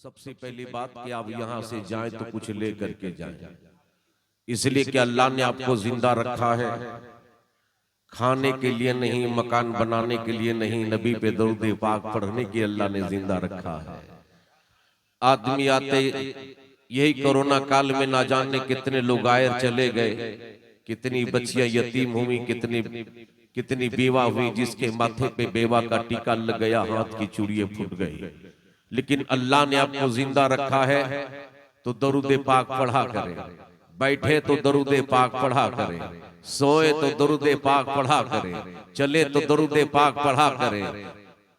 सबसे पहली बात कि आप यहाँ से जाएं तो कुछ ले करके जाएं, इसलिए कि अल्लाह ने आपको जिंदा रखा है, खाने के लिए नहीं, मकान बनाने के लिए नहीं, नबी पे दरूद पाक पढ़ने के अल्लाह ने जिंदा रखा है। आदमी आते यही कोरोना काल में ना जाने कितने लोग आए चले गए, कितनी बच्चियां यतीम हुई, कितनी बेवा हुई, जिसके माथे पे बेवा का टीका लग गया, हाथ की चूड़ियां फूट गई। लेकिन अल्लाह ने आपको जिंदा रखा है तो दरूद पाक पढ़ा करें, बैठे तो दरूद पाक पढ़ा करें, सोए तो दरूद पाक पढ़ा करें, चले तो दरूद पाक पढ़ा करें,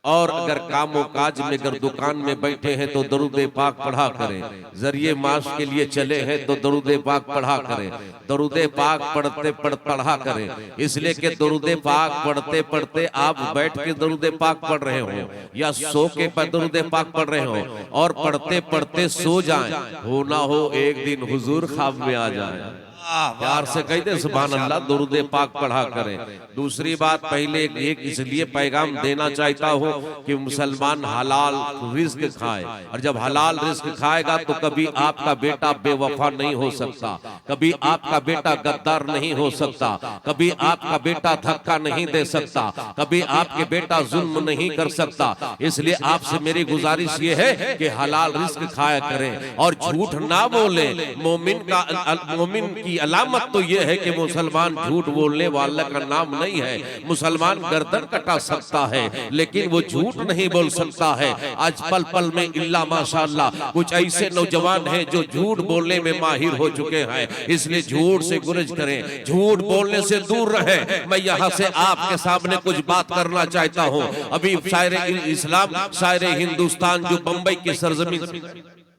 और अगर कामों काज में अगर दुकान में बैठे हैं तो दरूद पाक पढ़ा करें, जरिए माश के लिए चले हैं तो दरूद पाक पढ़ा करें, दरूद पाक पढ़ते पढ़ा करें। इसलिए कि दरूद पाक पढ़ते पढ़ते आप बैठ के दरूद पाक पढ़ रहे हो या सो के दरूद पाक पढ़ रहे हो और पढ़ते पढ़ते सो जाएं, हो ना हो एक दिन हुजूर ख्वाब में आ जाए। प्यार से कहते सुभान अल्लाह, दरूद पाक पढ़ा करें। दूसरी बात, पहले एक इसलिए पैगाम देना चाहता हूँ कि मुसलमान हलाल रिज्क खाए, और जब हलाल रिज्क खाएगा तो कभी आपका बेटा बेवफा नहीं हो सकता, कभी आपका बेटा गद्दार नहीं हो सकता, कभी आपका बेटा धक्का नहीं दे सकता, कभी आपके बेटा जुल्म नहीं कर सकता। इसलिए आपसे मेरी गुजारिश ये है कि हलाल रिज्क खाया करें और झूठ ना बोले। मोमिन की अलामत तो यह है कि मुसलमान झूठ बोलने वाला का नाम नहीं है। मुसलमान गर्दन कटा सकता है लेकिन वो झूठ नहीं बोल सकता है। आज पल पल में इल्ला माशाअल्लाह कुछ ऐसे नौजवान हैं जो झूठ बोलने में माहिर हो चुके हैं। इसलिए झूठ से गुरेज करें, झूठ बोलने से दूर रहें। मैं यहाँ से आपके सामने कुछ बात करना चाहता हूँ। अभी शायर इस्लाम, शायर हिंदुस्तान जो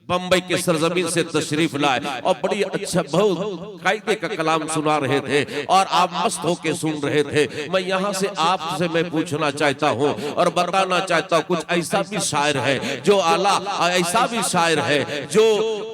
बम्बई के सरजमीन से तशरीफ लाए और बड़ी अच्छा बहुत कायदे का कलाम सुना रहे थे और आप मस्त होके सुन रहे थे। मैं यहाँ से आपसे मैं पूछना चाहता हूँ और बताना चाहता हूँ, कुछ ऐसा भी शायर है जो आला, ऐसा भी शायर है जो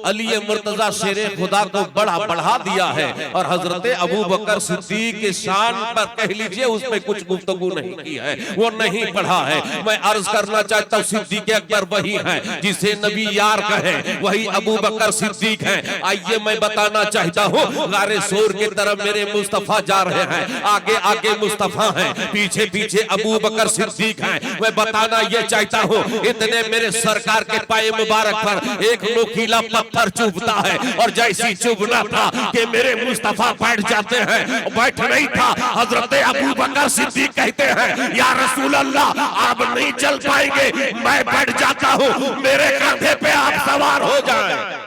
अली मुर्तजा शेरे खुदा को बढ़ा दिया है और हजरत अबू बकर सिद्दीक के शान पर कह लीजिए उसमें कुछ गुफ्तगू नहीं की है, वो नहीं पढ़ा है। मैं अर्ज करना चाहता हूँ, सिद्दीक अकबर वही है जिसे नबी यार कहे, वही अबू बकर सिद्दीक हैं। आइए मैं बताना चाहता हूँ, गारे सोर की तरफ मेरे मुस्तफा जा रहे हैं, आगे आगे मुस्तफा हैं, पीछे पीछे अबू बकर सिद्दीक हैं। मैं बताना ये चाहता हूँ, इतने मेरे सरकार के पाए मुबारक पर एक नोकीला पत्थर चुभता है और जैसी चुभना था कि मेरे मुस्तफा बैठ जाते हैं, बैठ नहीं था। हजरत अबू बकर सिद्दीक कहते हैं, या रसूल अल्लाह आप नहीं चल पाएंगे, मैं बैठ जाता हूँ, मेरे कंधे पे आप सवार हो जाएं।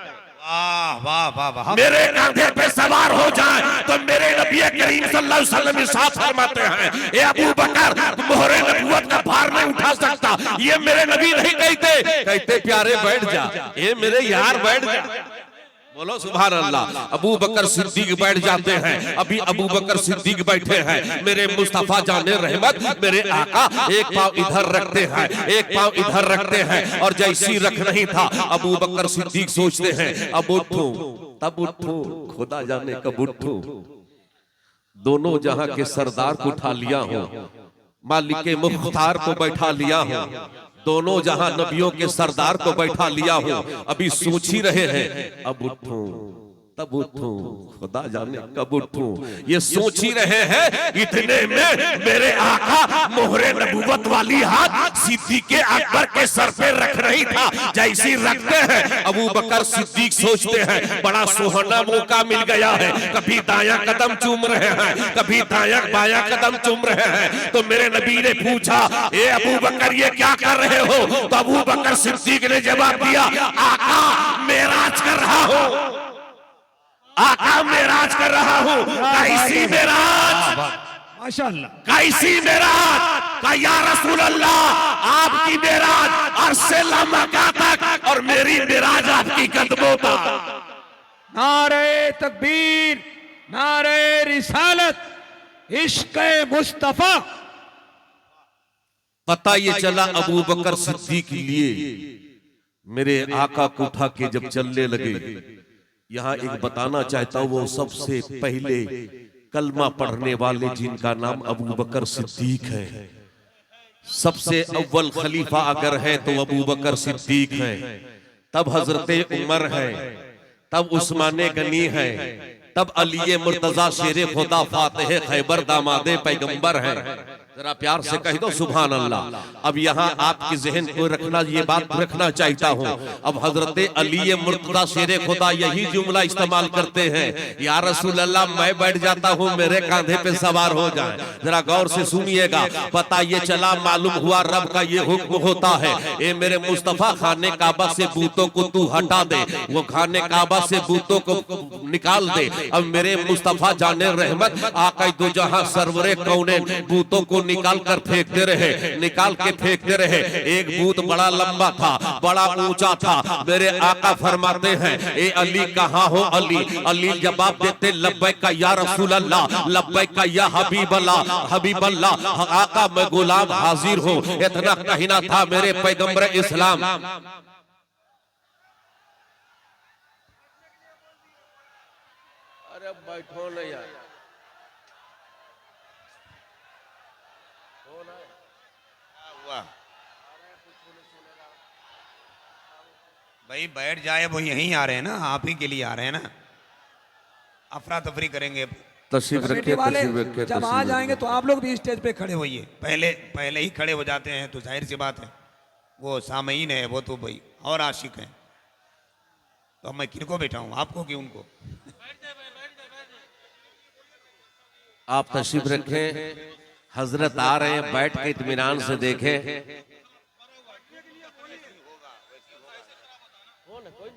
वाह वाह वाह, मेरे कंधे पे सवार हो जाएं तो मेरे नबी करीम सल्लल्लाहु अलैहि वसल्लम इरशाद फरमाते हैं, ए अबू बकर मोहरे नबूवत का भार नहीं उठा सकता। ये मेरे नबी नहीं कहते प्यारे बैठ जा, ये मेरे यार बैठ जा। बोलो सुभान अल्लाह। अबू बकर सिद्दीक बैठ जाते हैं। अभी अबू बकर सिद्दीक बैठे हैं, मेरे मुस्तफा जाने रहमत मेरे आका एक पांव इधर रखते हैं, एक पांव इधर रखते हैं और जैसी रख नहीं था अबू बकर सिद्दीक सोचते हैं, अब उठूं तब उठूं, खुदा जाने कब उठूं। दोनों जहां के सरदार को उठा लिया हूं, मालिक मुख्तार को बैठा लिया हूं, दोनों जहां नबियों के सरदार को बैठा लिया हूं। अभी सोच ही रहे हैं, अब उठूं तब उठूं, खुदा जाने कब उठूं। ये सोच ही रहे हैं, इतने में मेरे आका मोहरे नबूवत वाली हाथ सिद्दीक अकबर के सर पे रख रही था। जैसी रखते हैं अबू बकर सिद्दीक सोचते हैं, बड़ा सुहाना मौका मिल गया है। कभी दायां कदम चूम रहे हैं, कभी दायां बायां कदम चूम रहे हैं। तो मेरे नबी ने पूछा, ए अबू बकर ये क्या कर रहे हो? तो अबू बकर सिद्दीक ने जवाब दिया, आका मेराज कर रहा हूं, आका मेराज कर रहा हूँ। कैसी मेराज? माशाअल्लाह, कैसी मेराज? का या रसूल अल्लाह आपकी मेराज अर्शे लामका तक और मेरी मेराज आपकी कदमों तक। नारे तकबीर, नारे रिसालत, इश्क़े मुस्तफा। पता ये चला अबू बकर सिद्दीक के लिए मेरे आका को उठा के जब चलने लगे। यहाँ एक बताना चाहता हूँ, वो सबसे पहले कलमा पढ़ने वाले जिनका नाम अबू बकर सिद्दीक है, सबसे अव्वल खलीफा अगर है तो अबू बकर सिद्दीक है। तब हजरते उमर है, तब उस्माने गनी है, तब अली मुर्तजा शेरे खुदा फातिह खैबर दामादे पैगंबर है। जरा प्यार से कह दो सुभान अल्लाह। अब यहाँ आपके जहन को रखना, ये बात रखना चाहता हूँ। अब हजरते अली मुर्तजा शेरे खुदा यही जुमला इस्तेमाल करते हैं, या रसूल अल्लाह मैं बैठ जाता हूँ, मेरे कांधे पे सवार हो जाए। जरा गौर से सुनिएगा, पता ये चला मालूम हुआ रब का ये हुक्म होता है, ए मेरे मुस्तफा खाने काबा से बूतों को तू हटा दे, वो खाने काबा से बूतों को निकाल दे। अब मेरे मुस्तफा जाने रहमत आका दो जहां सरवरे कौने बूतों को निकाल कर फेंकते रहे, निकाल के फेंकते रहे। एक बूत बड़ा लंबा था, बड़ा ऊंचा था। मेरे आका फरमाते हैं, ए अली कहाँ हो अली? अली जवाब देते लब्बैक का या रसूल अल्लाह, लब्बैक का या हबीब अल्लाह, हबीब अल्लाह। आका मैं गुलाम हाजिर हूँ। इतना कहना था मेरे पैगंबर इस्लाम। अरे बैठो ना यार, भाई बैठ जाए, वो यहीं आ रहे हैं ना, आप ही के लिए आ रहे हैं ना, अफरा तफरी करेंगे। तशरीफ रखिए, वाले तशरीफ रखिए, जब आ जाएंगे तो आप लोग भी स्टेज पे खड़े होइए। पहले ही खड़े हो जाते हैं तो जाहिर सी बात है, वो सामईन है, वो तो भाई और आशिक हैं, तो मैं किनको बैठाऊं, आपको कि उनको? आप तशरीफ रखें, हजरत आ रहे हैं, बैठ के इत्मीनान से देखें।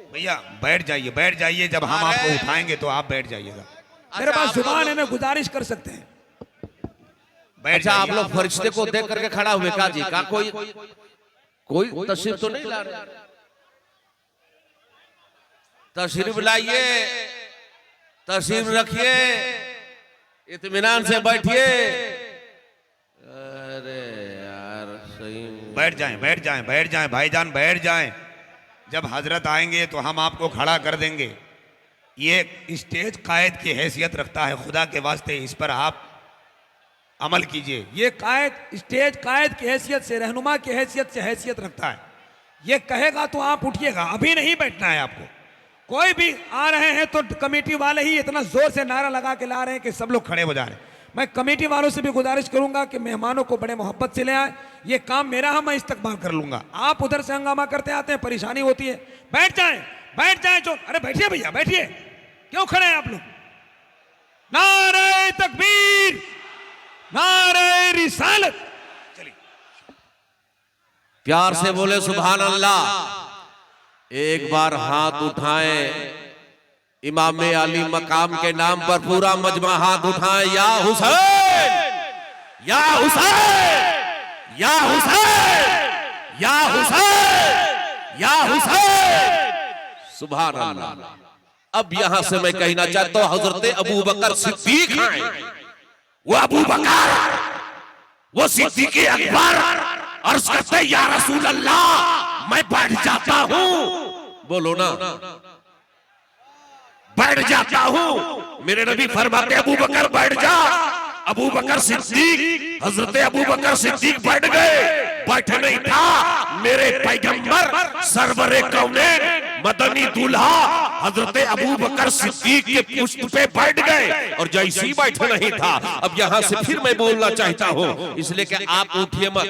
भैया बैठ जाइए, बैठ जाइए, जब हम आपको उठाएंगे तो आप बैठ जाइएगा। मेरे पास जुबान है, मैं गुजारिश कर सकते हैं। बैठ अच्छा, आप जाइए। लोग फरिश्ते को देख करके खड़ा हुए का जी का कोई तशरीफ तो नहीं ला रहे? तशरीफ लाइए, तशरीफ रखिए, इत्मीनान से बैठिए। अरे यार सही बैठ जाएं, बैठ जाएं, बैठ जाएं भाईजान, बैठ जाएं। जब हजरत आएंगे तो हम आपको खड़ा कर देंगे। ये स्टेज कायद की हैसियत रखता है, खुदा के वास्ते इस पर आप अमल कीजिए। ये कायद स्टेज कायद की हैसियत से, रहनुमा की हैसियत से हैसियत रखता है। ये कहेगा तो आप उठिएगा, अभी नहीं बैठना है आपको। कोई भी आ रहे हैं तो कमेटी वाले ही इतना जोर से नारा लगा के ला रहे हैं कि सब लोग खड़े हो जा रहे हैं। मैं कमेटी वालों से भी गुजारिश करूंगा कि मेहमानों को बड़े मोहब्बत से ले आए। ये काम मेरा है, मैं इस्तकबाल कर लूंगा। आप उधर से हंगामा करते आते हैं, परेशानी होती है। बैठ जाएं, बैठ जाएं। जो अरे बैठिए भैया, बैठिए, क्यों खड़े हैं आप लोग? नारे तकबीर, नारे रिसालत। चलिए प्यार से बोले सुभान अल्लाह। एक बार हाथ उठाएं, इमाम अली मकाम के नाम पर पूरा मजमा हाथ उठाएं। या हुसैन, या हुसैन, या हुसैन, या हुसैन, या हुसैन। सुभान अल्लाह। अब यहां से मैं कहना चाहता हूं, हजरत अबू बकर सिद्दीक हैं, वो अबू बकर, वो सिद्दीक अकबर अर्ज करते या रसूल अल्लाह मैं बैठ जाता हूं। बोलो ना, बैठ जाता हूं। मेरे नबी फरमाते अबू बकर बैठ जा। अबू बकर सिद्दीक, हजरत अबू बकर सिद्दीक बैठ गए। बैठे नहीं था, मेरे पैगंबर सरवरे कौनैन मदनी दूल्हा हजरत अबू बकर सिद्दीक के पुष्ट पे बैठ गए, और जैसे ही बैठे नहीं था। अब यहां से फिर मैं बोलना चाहता हूं, इसलिए कि आप उठिए मत।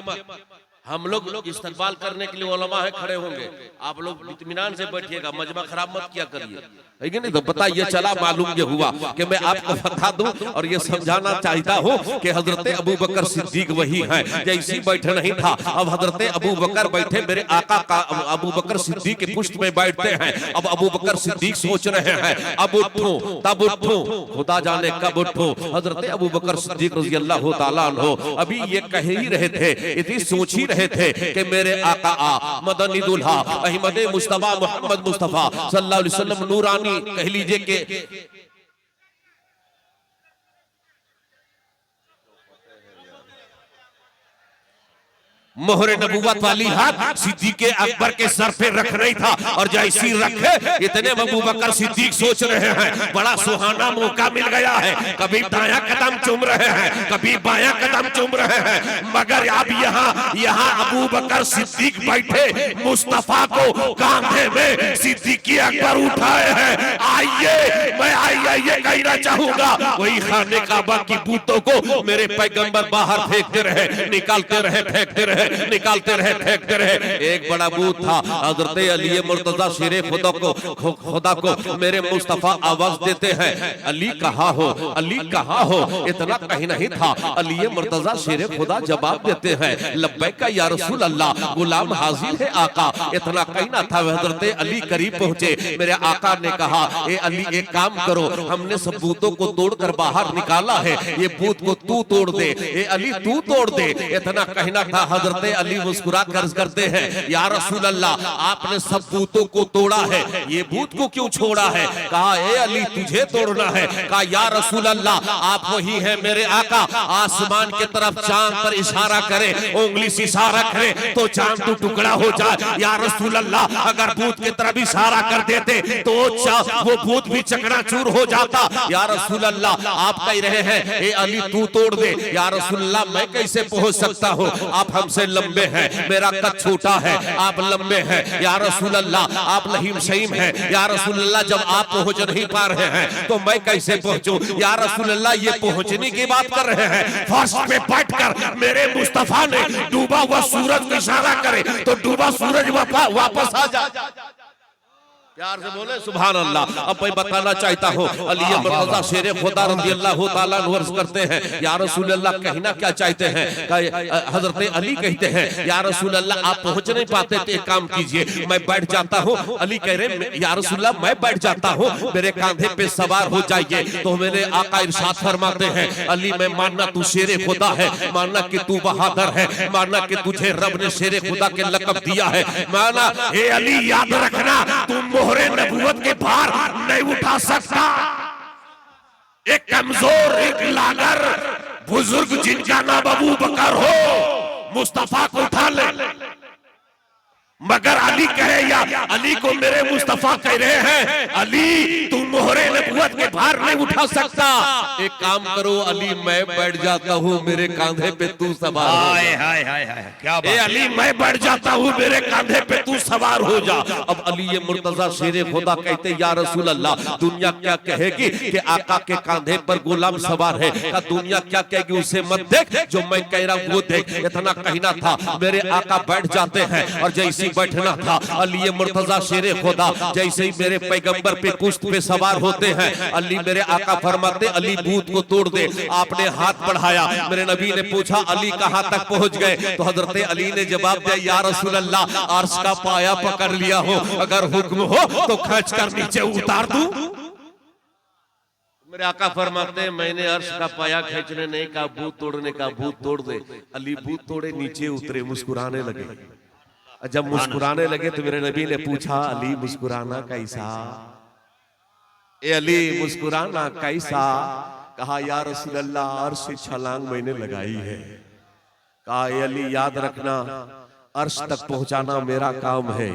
हम लोग इस्तकबाल करने के लिए उलमा है, खड़े होंगे। आप लोग इत्मीनान से बैठिएगा, मजमा खराब मत किया करिए, है कि नहीं? तो पता ये चला, मालूम ये हुआ कि मैं आपको बता दूं और ये समझाना चाहता हूं कि हजरत अबू बकर सिद्दीक वही हैं। जैसे बैठे नहीं था, अब हजरत अबू बकर बैठे, मेरे आका का अबू बकर सिद्दीक के पुष्ट में बैठते हैं। अब अबू बकर सिद्दीक सोच रहे हैं, अब उठूं तब उठूं, खुदा जाने कब उठूं। हजरत अबू बकर सिद्दीक रज़ी अल्लाह तआला अन्हु अभी ये कह ही रहे थे, इतनी सोच ही रहे थे कि मेरे आका मदनी दूल्हा अहमद मुस्तफा मोहम्मद मुस्तफा सल्लल्लाहु अलैहि वसल्लम नूरानी कह लीजिए कि मोहरे नबूवत वाली हाथ सिद्दीक अकबर के सर पे रख नहीं था, और जैसी रखे इतने अबू बकर सिद्दीक सोच रहे हैं बड़ा सुहाना मौका मिल गया है, कभी दायां कदम चूम रहे हैं, कभी बायां कदम चूम रहे हैं, मगर अब यहाँ अबू बकर सिद्दीक बैठे, मुस्तफा को कांधे में सिद्दीक अकबर उठाए हैं। आइए, मैं आइए कहना चाहूंगा, वही खाने काबा की बूतों को मेरे पैगंबर बाहर फेंकते रहे, निकालते रहे, फेंकते रहे, निकालते रहे, फेंकते रहे। एक बड़ा बूत था, हजरत अली मुर्तजा शेरे खुदा को मेरे मुस्तफा आवाज देते हैं, अली कहाँ हो, अली कहाँ हो। इतना कहीं नहीं था, अली मुर्तजा शेरे खुदा जवाब देते हैं, लब्बैका या रसूल अल्लाह, गुलाम हाजिर है आका। इतना कहीं ना था, हजरत अली करीब पहुंचे, मेरे आका ने कहा, ए अली एक काम करो, हमने सब बूतों को तोड़कर बाहर निकाला है, ये बूत को तू तोड़ दे, ए अली तू तोड़ दे। इतना कहना था, हजरत अली मुस्कुरा कर्ज करते हैं, या रसूल अल्लाह आपने सब बूतों को तोड़ा है, ये बूत को क्यों छोड़ा है। कहा, ए अली तुझे तोड़ना है। कहा, या रसूल अल्लाह आप वही है मेरे आका, आसमान की तरफ चांद पर इशारा करे, उंगली से इशारा करे तो चांद तो टुकड़ा हो जाए। या रसूल अल्लाह अगर बूत की तरफ इशारा कर देते तो वो बूत भी चकनाचूर हो जाता। या रसूल अल्लाह आप कह रहे हैं, ए अली तू तोड़ दे। या रसूल अल्लाह मैं कैसे पहुंच सकता हूँ, आप हमसे लंबे हैं, मेरा कद छोटा है, आप लंबे हैं। या रसूल अल्लाह आप लहीम शहीम हैं। या रसूल अल्लाह जब आप पहुंच नहीं पा रहे हैं तो मैं कैसे पहुंचूं। या रसूल अल्लाह ये पहुंचने की बात कर रहे हैं, फर्श पे बैठकर मेरे मुस्तफा ने डूबा हुआ सूरज को इशारा करे तो डूबा सूरज वापस आ जाए। प्यार से बोले सुभान अल्लाह। अब मैं बताना चाहता हूँ, अली मुर्तजा शेरे खुदा रज़ी अल्लाह तआला अन्हु अर्ज़ करते हैं, या रसूल अल्लाह कहना क्या चाहते हैं। हजरत अली कहते हैं, या रसूल अल्लाह आप पहुंच नहीं पाते तो एक काम कीजिए, मैं बैठ जाता हूँ। अली कह रहे, या रसूल अल्लाह मैं बैठ जाता हूँ, मेरे कांधे पे सवार हो जाइए। तो मेरे आका इरशाद फरमाते हैं, अली मैं मानना तू शेरे खुदा है, मानना कि तू बहादुर है, मानना कि तुझे रब ने शेरे खुदा के लक़ब दिया है, माना ए अली याद रखना तुम मोहरे नबूवत के भार नहीं उठा सकता। एक कमजोर, एक लागर बुजुर्ग जिनका नाम अबू बकर हो, मुस्तफा को उठा ले। मगर अली कहे, या अली को मेरे मुस्तफा कह रहे हैं, अली तुम मोहरे नबूवत के भार नहीं उठा सकता। एक काम करो अली, मैं बैठ जाता हूँ, मेरे कांधे पे तू सवार हो जा। क्या बात। अली मैं बैठ जाता हूँ, मेरे कांधे पे तू सवार हो जा। अब अली ये मुर्तजा शेरे खुदा कहते, या रसूल अल्लाह दुनिया क्या कहेगी कि आका के कांधे पर गुलाम सवार है। का दुनिया क्या कहेगी उसे मत देख, जो मैं कह रहा हूँ वो देख। इतना कहना था, मेरे आका बैठ जाते हैं, और जैसे बैठना था अली मुर्तजा शेरे खुदा जैसे ही मेरे पैगंबर पे पुश्त पे सवार होते हैं, अली मेरे आका फरमाते, अली बूत को तोड़ दे। आपने हाथ बढ़ाया, मेरे नबी ने पूछा अली कहां तक पहुंच गए। तो हजरत अली ने जवाब दिया, या रसूल अल्लाह अर्श का पाया पकड़ लिया हो, अगर हुक्म हो तो खींच कर नीचे उतार दूं। मेरे आका फरमाते हैं, मैंने अर्श का पाया खींचने नहीं कहा, बूत तोड़ने का, बूत तोड़ दे। अली बूत तोड़े, नीचे उतरे, मुस्कुराने लगे। जब मुस्कुराने लगे तो मेरे नबी ने पूछा, अली मुस्कुराना कैसा, ए अली मुस्कुराना कैसा। कहा, या रसूल अल्लाह अर्श से छलांग मैंने लगाई है। कहा, ए अली याद रखना अर्श तक पहुंचाना मेरा काम है,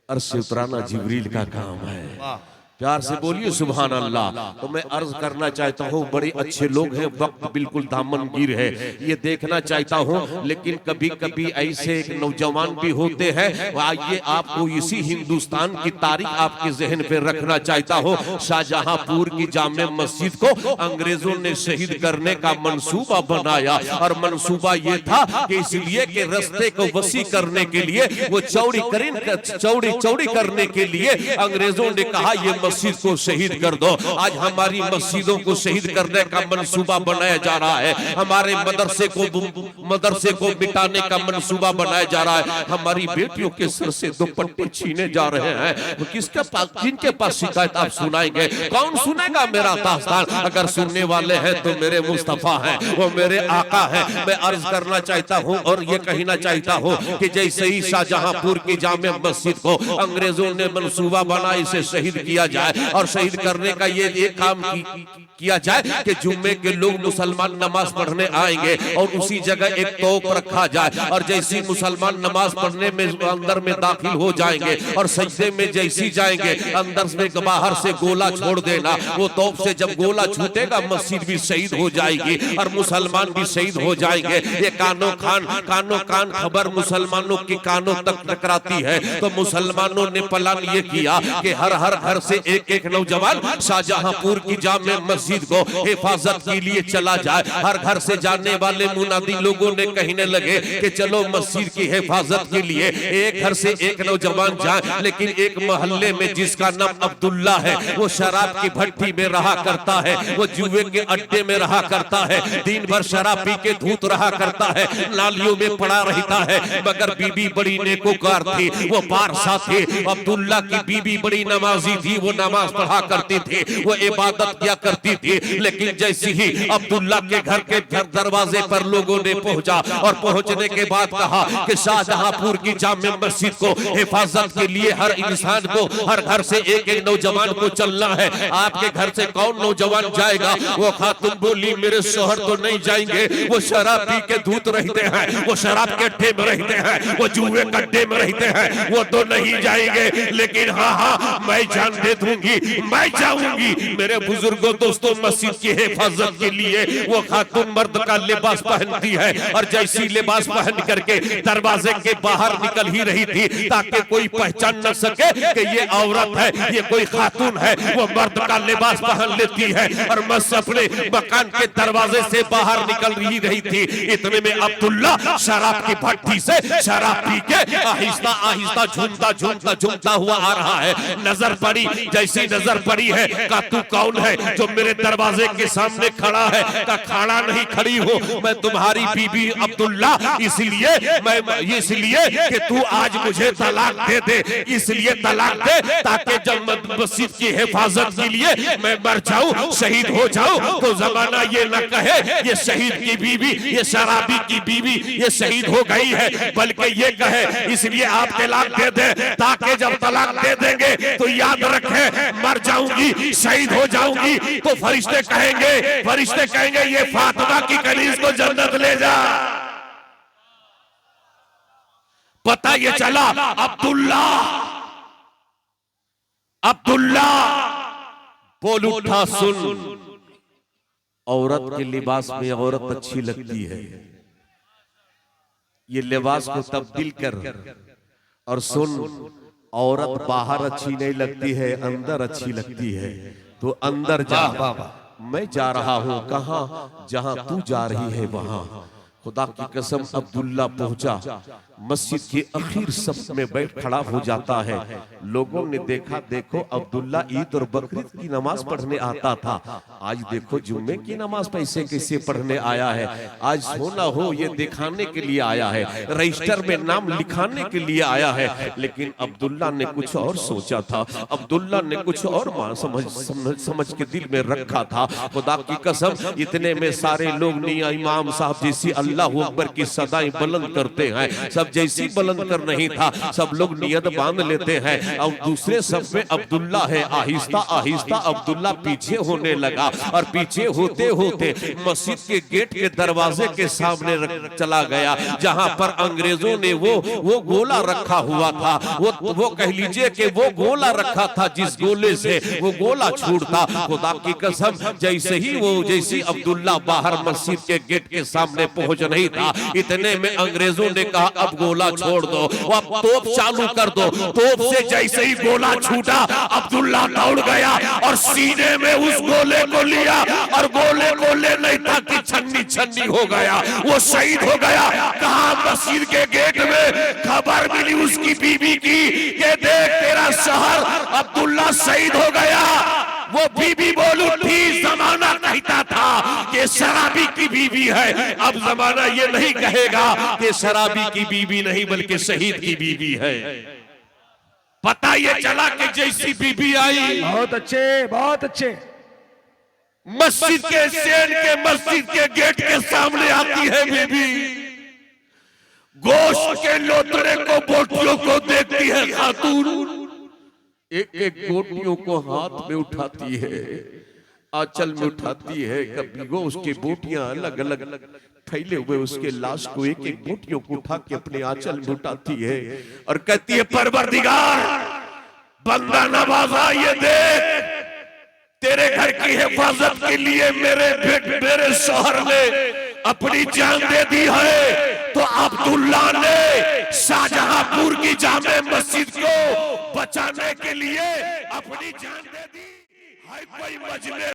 अर्श से उतराना जिब्रील का काम है। प्यार से बोलिए सुभान अल्लाह। तो मैं अर्ज करना चाहता हूँ, बड़े अच्छे लोग हैं, वक्त बिल्कुल दामनगीर है, ये देखना चाहता हूँ। लेकिन कभी कभी ऐसे एक नौजवान भी होते हैं, आइए आपको इसी हिंदुस्तान की तारीख आपके जहन पे रखना चाहता हूँ। शाहजहांपुर की जामे मस्जिद को अंग्रेजों ने शहीद करने का मंसूबा बनाया, और मंसूबा ये था कि इसलिए कि रास्ते को वसी करने के लिए, वो चौड़ी करने के लिए अंग्रेजों ने कहा ये मस्जिद को शहीद कर दो। आज हमारी मस्जिदों को शहीद करने का मंसूबा बनाया जा रहा है, हमारे मदरसे को मिटाने का मंसूबा बनाया जा रहा है, हमारी बेटियों के सर से दुपट्टे छीने जा रहे हैं। तो किनके पास शिकायत आप सुनाएंगे? कौन सुनेगा मेरा दास्तान? अगर सुनने वाले हैं तो मेरे मुस्तफा हैं, वो मेरे आका हैं। मैं अर्ज करना चाहता हूँ और ये कहना चाहता हूँ कि जैसे ही शाहजहांपुर की जामे मस्जिद को अंग्रेजों ने मंसूबा बना इसे शहीद किया जाए। और शहीद करने का ये काम किया जाए कि जुम्मे के लोग मुसलमान नमाज पढ़ने आएंगे और उसी जगह एक तोप रखा जाए, और जैसी मुसलमान नमाज पढ़ने में अंदर में दाखिल हो जाएंगे और सजदे में जैसी जाएंगे, अंदर से बाहर से गोला छोड़ देना। वो तोप से जब गोला छूटेगा मस्जिद भी शहीद हो जाएगी और मुसलमान भी शहीद हो जाएंगे। ये कानो कान खबर मुसलमानों के कानों तक टकराती है। तो मुसलमानों ने प्लान ये किया कि हर घर से एक नौजवान शाहजहांपुर की जामे मस्जिद को हिफाजत के लिए चला जाए। हर घर से जाने वाले मुनादी लोगों ने कहने लगे कि चलो मस्जिद की हिफाजत के लिए एक घर से एक नौजवान जाए। लेकिन एक मोहल्ले में जिसका नाम अब्दुल्ला है, वो शराब की भट्टी में रहा करता है, वो जुए के अड्डे में रहा करता है, दिन भर शराब पी के धूत रहा करता है, नालियों में पड़ा रहता है। मगर बीबी बड़ी नेकोकार थी, वो पारसा थी। अब्दुल्ला की बीबी बड़ी नमाजी थी, वो नमाज पढ़ा करती थी, वो इबादत किया करती थी। लेकिन जैसे ही अब्दुल्ला के घर के दरवाजे पर लोगों ने पहुंचा और पहुंचने के बाद कहा कि शाहजहांपुर की जामे मस्जिद को हिफाजत के लिए हर इंसान को, हर घर से एक नौजवान को चलना है। आपके घर से कौन नौजवान जाएगा? वो खातून बोली मेरे शोहर तो नहीं जाएंगे, वो शराब पी के धूत रहते हैं, वो शराब के अड्डे में रहते हैं, वो जुए के अड्डे में रहते हैं, वो तो नहीं जाएंगे। लेकिन हाँ मैं जान दे दूंगी, मैं जाऊंगी। मेरे बुजुर्गों दोस्तों, मस्जिद की हिफाजत के लिए वो खातून मर्द का लिबास पहनती है और जैसी लिबास पहन करके दरवाजे के बाहर निकल ही रही थी ताकि कोई पहचान न सके कि ये औरत है, ये कोई खातून है। वो मर्द का लिबास पहन लेती है और मस्जिद अपने मकान के दरवाजे से बाहर निकल ही रही थी। इतने में अब्दुल्ला शराब की भट्टी से शराब पी के आहिस्ता आहिस्ता झूमता हुआ आ रहा है। नजर पड़ी, जैसी नजर पड़ी है का तू कौन है जो मेरे दरवाजे के सामने खड़ा है? का खड़ा नहीं, खड़ी हो, मैं तुम्हारी बीबी अब्दुल्ला, इसलिए कि तू आज मुझे तलाक दे, इसलिए तलाक दे ताकि जब मस्जिद की हिफाजत के लिए मैं मर जाऊं, शहीद हो जाऊं, तो जमाना ये न कहे ये शहीद की बीबी, ये शराबी की बीबी ये शहीद हो गई है, बल्कि ये कहे इसलिए आप तलाक दे दे ताकि जब तलाक दे देंगे तो याद रखे मर जाऊंगी, शहीद हो जाऊंगी। तो फरिश्ते कहेंगे ये फातिमा की कलीस को जन्नत ले जा। पता ये चला अब्दुल्ला बोल उठा, सुन, औरत के लिबास में औरत अच्छी लगती है, ये लिबास को तब्दील कर। और सुन, औरत बाहर अच्छी नहीं लगती है, अंदर अच्छी लगती है, तो अंदर जा। मैं जा रहा हूं, कहां? जहां तू जा रही है वहां। खुदा की कसम अब्दुल्ला पहुंचा, मस्जिद के आखिर सफ में बैठ खड़ा हो जाता है। लोगों ने देखा, देखो अब्दुल्ला ईद और बकरीद की नमाज पढ़ने आता था, आज देखो जुम्मे की नमाज कैसे पढ़ने आया है। आज सोना हो ये दिखाने के लिए आया है, रजिस्टर में नाम लिखाने के लिए आया है। लेकिन अब्दुल्ला ने कुछ और सोचा था, अब्दुल्ला ने कुछ और समझ के दिल में रखा था। खुदा की कसम, इतने में सारे लोग नहीं, इमाम साहब जैसी अल्लाह अकबर की सदाएं बुलंद करते हैं, सब जैसी बुलंद कर नहीं था, सब लोग नियत बांध लेते हैं। और दूसरे सब में अब्दुल्ला है। आहिस्ता आहिस्ता अब्दुल्ला पीछे होने लगा और पीछे होते होते मस्जिद के गेट के दरवाजे के सामने चला गया, जहां पर अंग्रेजों ने वो गोला रखा हुआ था। वो कह लीजिए कि वो गोला रखा था जिस गोले से वो गोला छूटता। खुदा की कसम, जैसी अब्दुल्ला बाहर मस्जिद के गेट के सामने पहुंच नहीं था, इतने में अंग्रेजों ने कहा अब गोला छोड़ दो, अब तोप चालू कर दो। तोप से जैसे ही गोला छूटा, अब्दुल्ला दौड़ गया और सीने में उस गोले को लिया और गोले को ले नहीं था कि छन्नी हो गया, वो शहीद हो गया। कहा? मस्जिद के गेट में खबर मिली उसकी बीबी की कि देख तेरा शोहर अब्दुल्ला शहीद हो गया। वो बीबी बोल उठी, जमाना कहता था कि शराबी की बीबी है, अब जमाना ये नहीं कहेगा कि शराबी की बीबी नहीं बल्कि शहीद की बीबी है। पता ये चला कि जैसी बीबी आई, बहुत अच्छे मस्जिद के सेन के मस्जिद के गेट के सामने आती है बीबी, गोश्त के लोथड़े को बोटियों को देखती है खातून, एक एक बोटियों को हाथ में उठाती है, आंचल में उठाती है। कभी वो उसकी बोटियां अलग अलग फैले हुए उसके लाश को एक एक बोटियों को उठा के अपने आंचल में उठाती है और कहती है, परवरदिगार, बंदा नवाजा, ये देख, तेरे घर की हिफाजत के लिए मेरे शौहर ने अपनी जान दे दी है, तो अब्दुल्ला ने शाहजहांपुर की जामे मस्जिद को बचाने के लिए अपनी जान दे दी है। कोई मजमे